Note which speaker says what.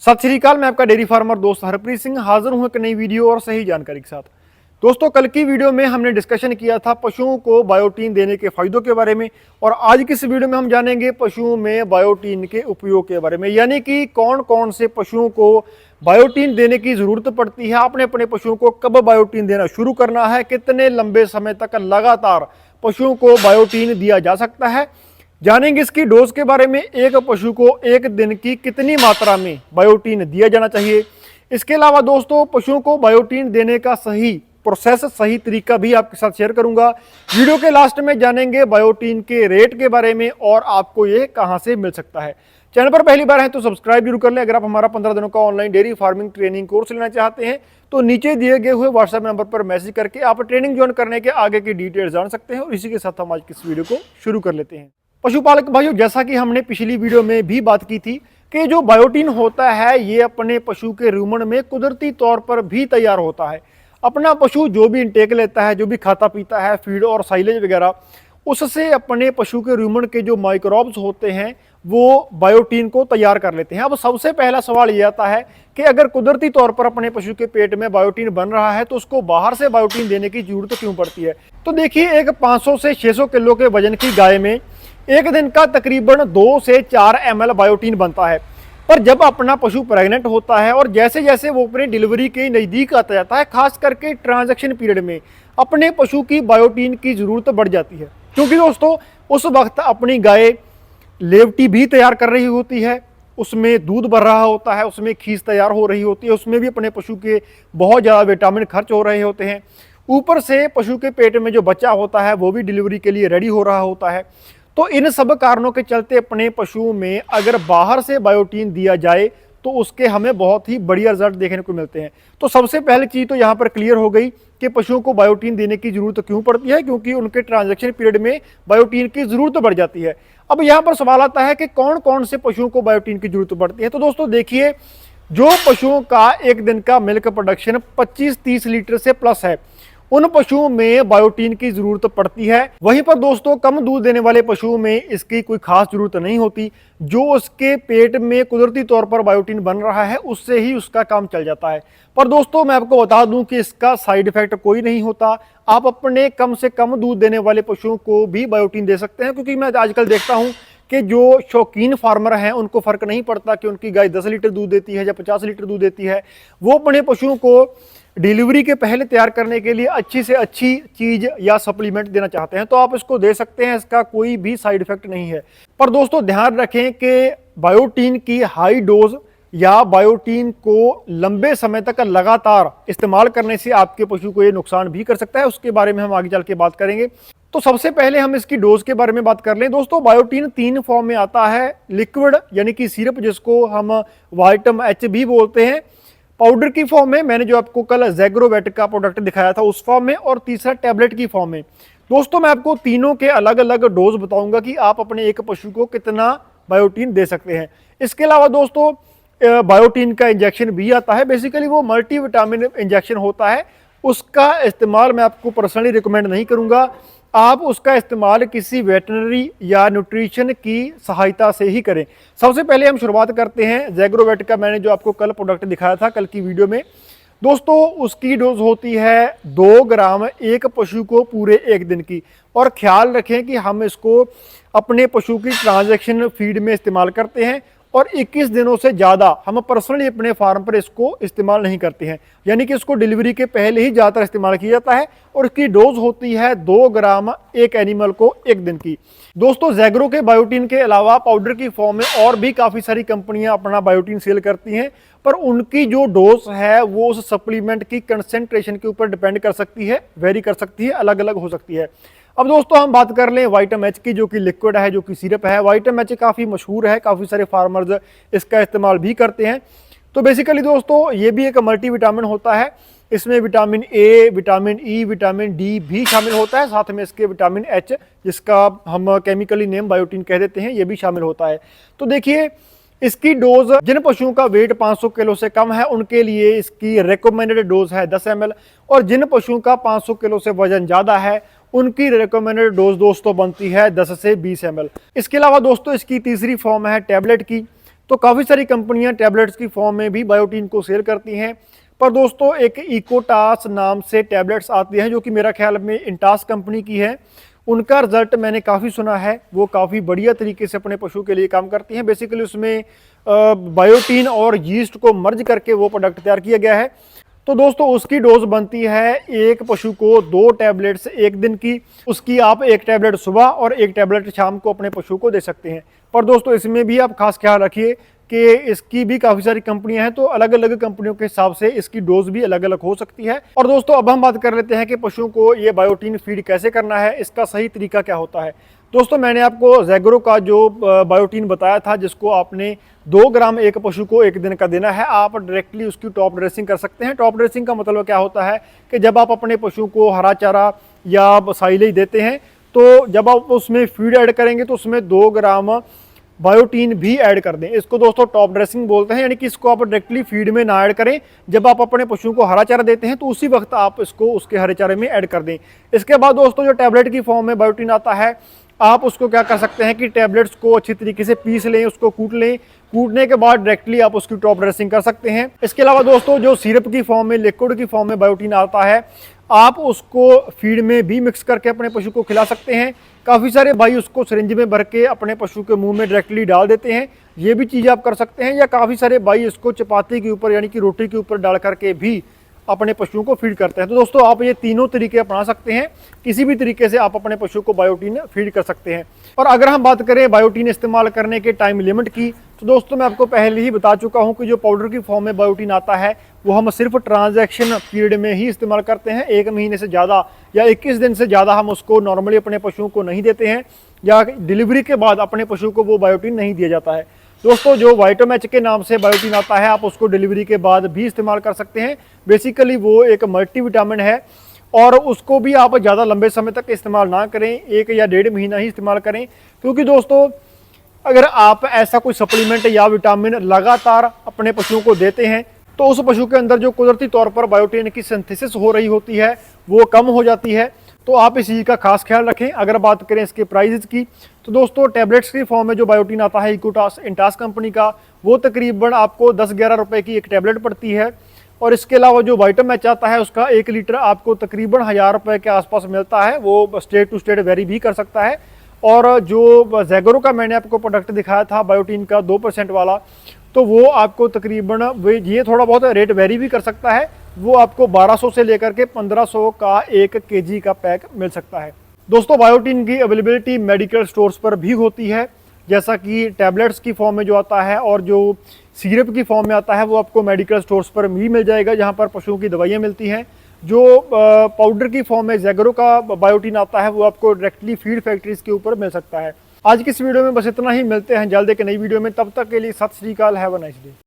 Speaker 1: सत श्री अकाल। मैं आपका डेयरी फार्मर दोस्त हरप्रीत सिंह हाजिर हूं एक नई वीडियो और सही जानकारी के साथ। दोस्तों, कल की वीडियो में हमने डिस्कशन किया था पशुओं को बायोटीन देने के फायदों के बारे में, और आज की इस वीडियो में हम जानेंगे पशुओं में बायोटीन के उपयोग के बारे में, यानी कि कौन कौन से पशुओं को बायोटीन देने की जरूरत पड़ती है, आपने अपने पशुओं को कब बायोटीन देना शुरू करना है, कितने लंबे समय तक लगातार पशुओं को बायोटीन दिया जा सकता है। जानेंगे इसकी डोज के बारे में, एक पशु को एक दिन की कितनी मात्रा में बायोटीन दिया जाना चाहिए। इसके अलावा दोस्तों, पशुओं को बायोटीन देने का सही प्रोसेस, सही तरीका भी आपके साथ शेयर करूंगा। वीडियो के लास्ट में जानेंगे बायोटीन के रेट के बारे में और आपको ये कहां से मिल सकता है। चैनल पर पहली बार है तो सब्सक्राइब जरूर कर लें। अगर आप हमारा 15 दिनों का online dairy farming training course लेना चाहते हैं तो नीचे दिए गए हुए व्हाट्सएप नंबर पर मैसेज करके आप ट्रेनिंग ज्वाइन करने के आगे की डिटेल्स जान सकते हैं। और इसी के साथ हम आज की इस वीडियो को शुरू कर लेते हैं। पशुपालक भाइयों, जैसा कि हमने पिछली वीडियो में भी बात की थी कि जो बायोटीन होता है ये अपने पशु के रूमन में कुदरती तौर पर भी तैयार होता है। अपना पशु जो भी इंटेक लेता है, जो भी खाता पीता है, फीड और साइलेज वगैरह, उससे अपने पशु के रूमन के जो माइक्रोब्स होते हैं वो बायोटीन को तैयार कर लेते हैं। अब सबसे पहला सवाल ये आता है कि अगर कुदरती तौर पर अपने पशु के पेट में बायोटीन बन रहा है तो उसको बाहर से बायोटीन देने की जरूरत क्यों पड़ती है। तो देखिए, एक 500 से 600 किलो के वजन की गाय में एक दिन का तकरीबन 2 से 4 ml बायोटीन बनता है। पर जब अपना पशु प्रेग्नेंट होता है और जैसे जैसे वो अपनी डिलीवरी के नज़दीक आता जाता है, खास करके ट्रांजैक्शन पीरियड में अपने पशु की बायोटीन की ज़रूरत बढ़ जाती है, क्योंकि दोस्तों उस वक्त अपनी गाय लेवटी भी तैयार कर रही होती है, उसमें दूध भर रहा होता है, उसमें खीस तैयार हो रही होती है, उसमें भी अपने पशु के बहुत ज़्यादा विटामिन खर्च हो रहे होते हैं। ऊपर से पशु के पेट में जो बच्चा होता है वो भी डिलीवरी के लिए रेडी हो रहा होता है। तो इन सब कारणों के चलते अपने पशुओं में अगर बाहर से बायोटीन दिया जाए तो उसके हमें बहुत ही बढ़िया रिजल्ट देखने को मिलते हैं। तो सबसे पहली चीज़ तो यहाँ पर क्लियर हो गई कि पशुओं को बायोटीन देने की जरूरत क्यों पड़ती है, क्योंकि उनके ट्रांजैक्शन पीरियड में बायोटीन की जरूरत बढ़ जाती है। अब यहाँ पर सवाल आता है कि कौन कौन से पशुओं को बायोटीन की जरूरत पड़ती है। तो दोस्तों देखिए, जो पशुओं का एक दिन का मिल्क प्रोडक्शन 25-30 लीटर से प्लस है, उन पशुओं में बायोटीन की जरूरत पड़ती है। वहीं पर दोस्तों, कम दूध देने वाले पशुओं में इसकी कोई खास जरूरत नहीं होती। जो उसके पेट में कुदरती तौर पर बायोटीन बन रहा है उससे ही उसका काम चल जाता है। पर दोस्तों, मैं आपको बता दूं कि इसका साइड इफेक्ट कोई नहीं होता। आप अपने कम से कम दूध देने वाले पशुओं को भी बायोटीन दे सकते हैं, क्योंकि मैं आजकल देखता हूं कि जो शौकीन फार्मर हैं उनको फर्क नहीं पड़ता कि उनकी गाय 10 लीटर दूध देती है या 50 लीटर दूध देती है। वो अपने पशुओं को डिलीवरी के पहले तैयार करने के लिए अच्छी से अच्छी चीज या सप्लीमेंट देना चाहते हैं तो आप इसको दे सकते हैं, इसका कोई भी साइड इफेक्ट नहीं है। पर दोस्तों ध्यान रखें कि बायोटीन की हाई डोज या बायोटीन को लंबे समय तक लगातार इस्तेमाल करने से आपके पशु को ये नुकसान भी कर सकता है। उसके बारे में हम आगे चल के बात करेंगे। तो सबसे पहले हम इसकी डोज के बारे में बात कर लें। दोस्तों, बायोटीन 3 फॉर्म में आता है। लिक्विड यानी कि सिरप, जिसको हम वाइटम एच भी बोलते हैं, पाउडर की फॉर्म में, मैंने जो आपको कल जैग्रोवेट का प्रोडक्ट दिखाया था उस फॉर्म में, और तीसरा टैबलेट की फॉर्म में। दोस्तों, मैं आपको तीनों के अलग अलग डोज बताऊंगा कि आप अपने एक पशु को कितना बायोटीन दे सकते हैं। इसके अलावा दोस्तों, बायोटीन का इंजेक्शन भी आता है। बेसिकली वो मल्टीविटामिन इंजेक्शन होता है। उसका इस्तेमाल मैं आपको पर्सनली रिकमेंड नहीं करूंगा। आप उसका इस्तेमाल किसी वेटनरी या न्यूट्रिशन की सहायता से ही करें। सबसे पहले हम शुरुआत करते हैं जैग्रोवेट का। मैंने जो आपको कल प्रोडक्ट दिखाया था कल की वीडियो में, दोस्तों उसकी डोज होती है 2 ग्राम एक पशु को पूरे एक दिन की। और ख्याल रखें कि हम इसको अपने पशु की ट्रांजैक्शन फीड में इस्तेमाल करते हैं और 21 दिनों से ज़्यादा हम पर्सनली अपने फार्म पर इसको इस्तेमाल नहीं करते हैं, यानी कि इसको डिलीवरी के पहले ही ज़्यादातर इस्तेमाल किया जाता है। और इसकी डोज होती है 2 ग्राम एक एनिमल को एक दिन की। दोस्तों, जैग्रो के बायोटीन के अलावा पाउडर की फॉर्म में और भी काफ़ी सारी कंपनियां अपना बायोटीन सेल करती हैं, पर उनकी जो डोज है वो उस सप्लीमेंट की कंसेंट्रेशन के ऊपर डिपेंड कर सकती है, वेरी कर सकती है, अलग अलग हो सकती है। अब दोस्तों हम बात कर लें वाइटम एच की, जो कि लिक्विड है, जो कि सिरप है। वाइटम एच काफ़ी मशहूर है, काफ़ी सारे फार्मर्स इसका इस्तेमाल भी करते हैं। तो बेसिकली दोस्तों ये भी एक मल्टीविटामिन होता है। इसमें vitamin A, vitamin E, vitamin D भी शामिल होता है, साथ में इसके विटामिन एच, जिसका हम केमिकली नेम बायोटीन कह देते हैं, ये भी शामिल होता है। तो देखिए, इसकी डोज जिन पशुओं का वेट 500 किलो से कम है उनके लिए इसकी रिकमेंडेड डोज है 10 ml, और जिन पशुओं का 500 किलो से वजन ज़्यादा है उनकी रिकमेंडेड डोज दोस्तों बनती है 10 से 20 ml। इसके अलावा दोस्तों इसकी तीसरी फॉर्म है टैबलेट की। तो काफ़ी सारी कंपनियां टैबलेट्स की फॉर्म में भी बायोटीन को सेल करती हैं। पर दोस्तों एक इकोटास नाम से टैबलेट्स आती हैं जो कि मेरा ख्याल में इंटास कंपनी की है। उनका रिजल्ट मैंने काफ़ी सुना है, वो काफ़ी बढ़िया तरीके से अपने पशु के लिए काम करती हैं। बेसिकली उसमें बायोटीन और यीस्ट को मर्ज करके वो प्रोडक्ट तैयार किया गया है। तो दोस्तों उसकी डोज बनती है एक पशु को 2 टैबलेट्स एक दिन की। उसकी आप एक टैबलेट सुबह और एक टैबलेट शाम को अपने पशु को दे सकते हैं। पर दोस्तों इसमें भी आप खास ख्याल रखिए कि इसकी भी काफ़ी सारी कंपनियां हैं, तो अलग अलग कंपनियों के हिसाब से इसकी डोज भी अलग अलग हो सकती है। और दोस्तों अब हम बात कर लेते हैं कि पशुओं को ये बायोटीन फीड कैसे करना है, इसका सही तरीका क्या होता है। दोस्तों मैंने आपको ज़ैगरो का जो बायोटीन बताया था, जिसको आपने 2 ग्राम एक पशु को एक दिन का देना है, आप डायरेक्टली उसकी टॉप ड्रेसिंग कर सकते हैं। टॉप ड्रेसिंग का मतलब क्या होता है कि जब आप अपने पशु को हरा चारा या साइलेज देते हैं, तो जब आप उसमें फीड ऐड करेंगे तो उसमें 2 ग्राम बायोटीन भी ऐड कर दें। इसको दोस्तों टॉप ड्रेसिंग बोलते हैं, यानी कि इसको आप डायरेक्टली फीड में ना ऐड करें। जब आप अपने पशु को हरा चारा देते हैं तो उसी वक्त आप इसको उसके हरे चारे में ऐड कर दें। इसके बाद दोस्तों जो टैबलेट की फॉर्म में बायोटीन आता है, आप उसको क्या कर सकते हैं कि टैबलेट्स को अच्छी तरीके से पीस लें, उसको कूट लें। कूटने के बाद डायरेक्टली आप उसकी टॉप ड्रेसिंग कर सकते हैं। इसके अलावा दोस्तों जो सिरप की फॉर्म में, लिक्विड की फॉर्म में बायोटीन आता है, आप उसको फीड में भी मिक्स करके अपने पशु को खिला सकते हैं। काफ़ी सारे भाई उसको सिरिंज में भर के अपने पशु के मुंह में डायरेक्टली डाल देते हैं, ये भी चीज़ आप कर सकते हैं। या काफ़ी सारे भाई इसको चपाती के ऊपर यानी कि रोटी के ऊपर डाल करके भी अपने पशुओं को फीड करते हैं। तो दोस्तों आप ये तीनों तरीके अपना सकते हैं, किसी भी तरीके से आप अपने पशु को बायोटीन फीड कर सकते हैं। और अगर हम बात करें बायोटीन इस्तेमाल करने के टाइम लिमिट की, तो दोस्तों मैं आपको पहले ही बता चुका हूं कि जो पाउडर की फॉर्म में बायोटीन आता है वो हम सिर्फ ट्रांजैक्शन पीरियड में ही इस्तेमाल करते हैं। 1 महीने से ज़्यादा या 21 दिन से ज़्यादा हम उसको नॉर्मली अपने पशुओं को नहीं देते हैं, या डिलीवरी के बाद अपने पशु को वो बायोटीन नहीं दिया जाता है। दोस्तों जो वाइटोमैच के नाम से बायोटीन आता है, आप उसको डिलीवरी के बाद भी इस्तेमाल कर सकते हैं। बेसिकली वो एक मल्टीविटामिन है और उसको भी आप ज़्यादा लंबे समय तक इस्तेमाल ना करें, 1 या 1.5 महीना ही इस्तेमाल करें। क्योंकि दोस्तों अगर आप ऐसा कोई सप्लीमेंट या विटामिन लगातार अपने पशुओं को देते हैं तो उस पशु के अंदर जो कुदरती तौर पर बायोटीन की सिंथेसिस हो रही होती है वो कम हो जाती है। तो आप इस चीज़ का खास ख्याल रखें। अगर बात करें इसके प्राइजेस की, तो दोस्तों टैबलेट्स की फॉर्म में जो बायोटीन आता है इकोटास इंटास कंपनी का, वो तकरीबन आपको 10-11 रुपए की एक टैबलेट पड़ती है। और इसके अलावा जो वाइटामैच आता है उसका 1 लीटर आपको तकरीबन 1000 रुपये के आसपास मिलता है। वो स्टेट टू स्टेट वेरी भी कर सकता है। और जो ज़ैगरो का मैंने आपको प्रोडक्ट दिखाया था बायोटीन का 2% वाला, तो वो आपको तकरीबन ये थोड़ा बहुत रेट वेरी भी कर सकता है, वो आपको 1200 से लेकर के 1500 का 1 केजी का पैक मिल सकता है। दोस्तों बायोटीन की अवेलेबिलिटी मेडिकल स्टोर्स पर भी होती है, जैसा कि टैबलेट्स की फॉर्म में जो आता है और जो सिरप की फॉर्म में आता है वो आपको मेडिकल स्टोर्स पर भी मिल जाएगा, जहाँ पर पशुओं की दवाइयाँ मिलती हैं। जो पाउडर की फॉर्म में ज़ैगरो का बायोटीन आता है वो आपको डायरेक्टली फीड फैक्ट्रीज के ऊपर मिल सकता है। आज की इस वीडियो में बस इतना ही, मिलते हैं जल्द एक नई वीडियो में, तब तक के लिए सत श्री अकाल, हैव अ नाइस डे।